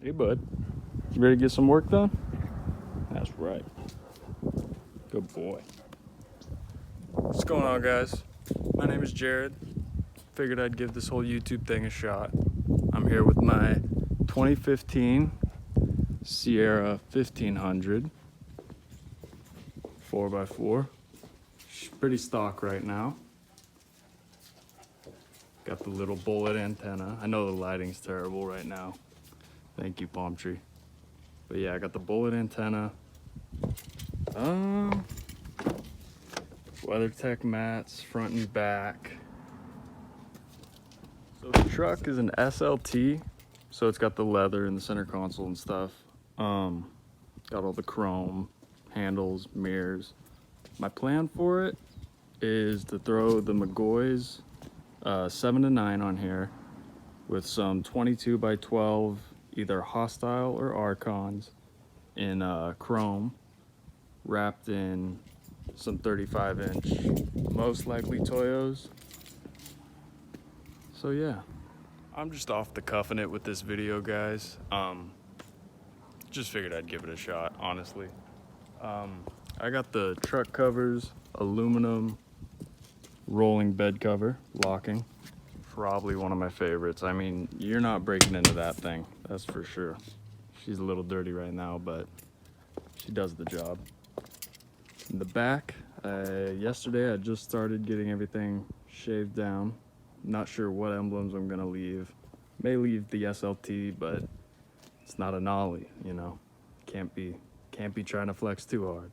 Hey, bud. You ready to get some work done? That's right. Good boy. What's going on, guys? My name is Jared. Figured I'd give this whole YouTube thing a shot. I'm here with my 2015 Sierra 1500 4x4. She's pretty stock right now. Got the little bullet antenna. I know the lighting's terrible right now. Thank you, palm tree. But yeah, I got the bullet antenna. WeatherTech mats, front and back. So the truck is an SLT, so it's got the leather in the center console and stuff. Got all the chrome, handles, mirrors. My plan for it is to throw the McGoys 7 to 9 on here with some 22 by 12 either Hostile or Archons in chrome, wrapped in some 35-inch, most likely Toyos. So yeah, I'm just off the cuffing it with this video, guys. Just figured I'd give it a shot, honestly. I got the truck covers, aluminum rolling bed cover, locking. Probably one of my favorites. I mean, you're not breaking into that thing, that's for sure. She's a little dirty right now, but she does the job. In the back, yesterday I just started getting everything shaved down. Not sure what emblems I'm gonna leave. May leave the SLT, but it's not a nollie, you know. Can't be trying to flex too hard.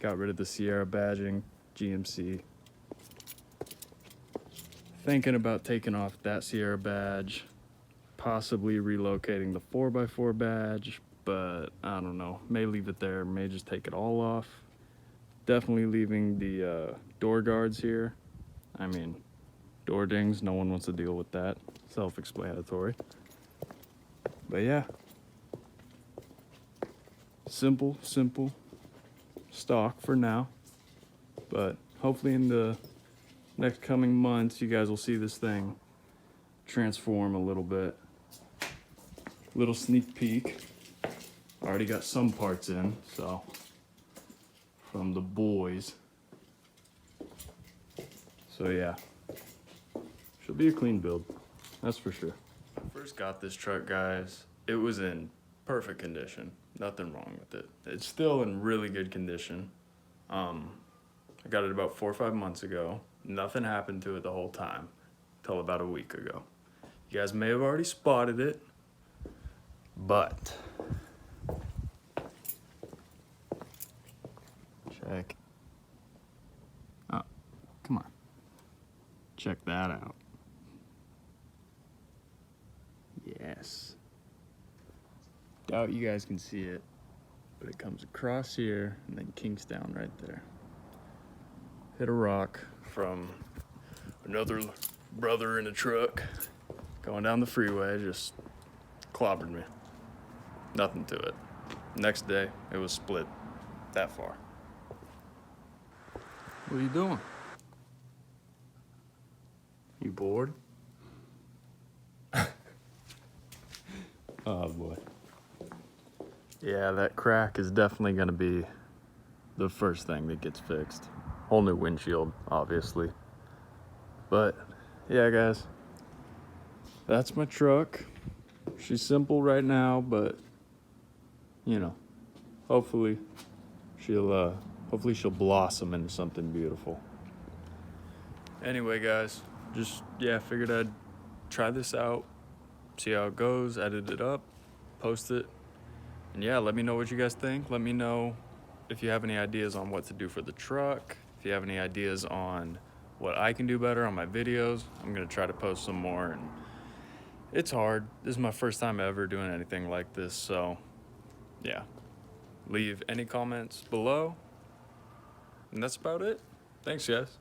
Got rid of the Sierra badging, GMC. Thinking about taking off that Sierra badge, possibly relocating the 4x4 badge, but I don't know. May leave it there, may just take it all off. Definitely leaving the door guards here. I mean, door dings, no one wants to deal with that. Self-explanatory. But yeah. Simple stock for now. But hopefully in the next coming months, you guys will see this thing transform a little bit. Little sneak peek. Already got some parts in, so from the boys. So yeah, she'll be a clean build, that's for sure. When I first got this truck, guys, it was in perfect condition. Nothing wrong with it. It's still in really good condition. I got it about 4 or 5 months ago. Nothing happened to it the whole time until about a week ago. You guys may have already spotted it, but check. Oh, come on. Check that out. Yes. Doubt you guys can see it, but it comes across here and then kinks down right there. Hit a rock from another brother in a truck going down the freeway, just clobbered me. Nothing to it. Next day, it was split that far. What are you doing? You bored? Oh boy. Yeah, that crack is definitely gonna be the first thing that gets fixed. Whole new windshield, obviously. But yeah, guys, that's my truck. She's simple right now, but you know, hopefully she'll blossom into something beautiful. Anyway, guys, just figured I'd try this out, see how it goes, edit it up, post it, and yeah, let me know what you guys think. Let me know if you have any ideas on what to do for the truck, if you have any ideas on what I can do better on my videos. I'm gonna try to post some more, and it's hard. This is my first time ever doing anything like this, so yeah. Leave any comments below, and that's about it. Thanks, guys.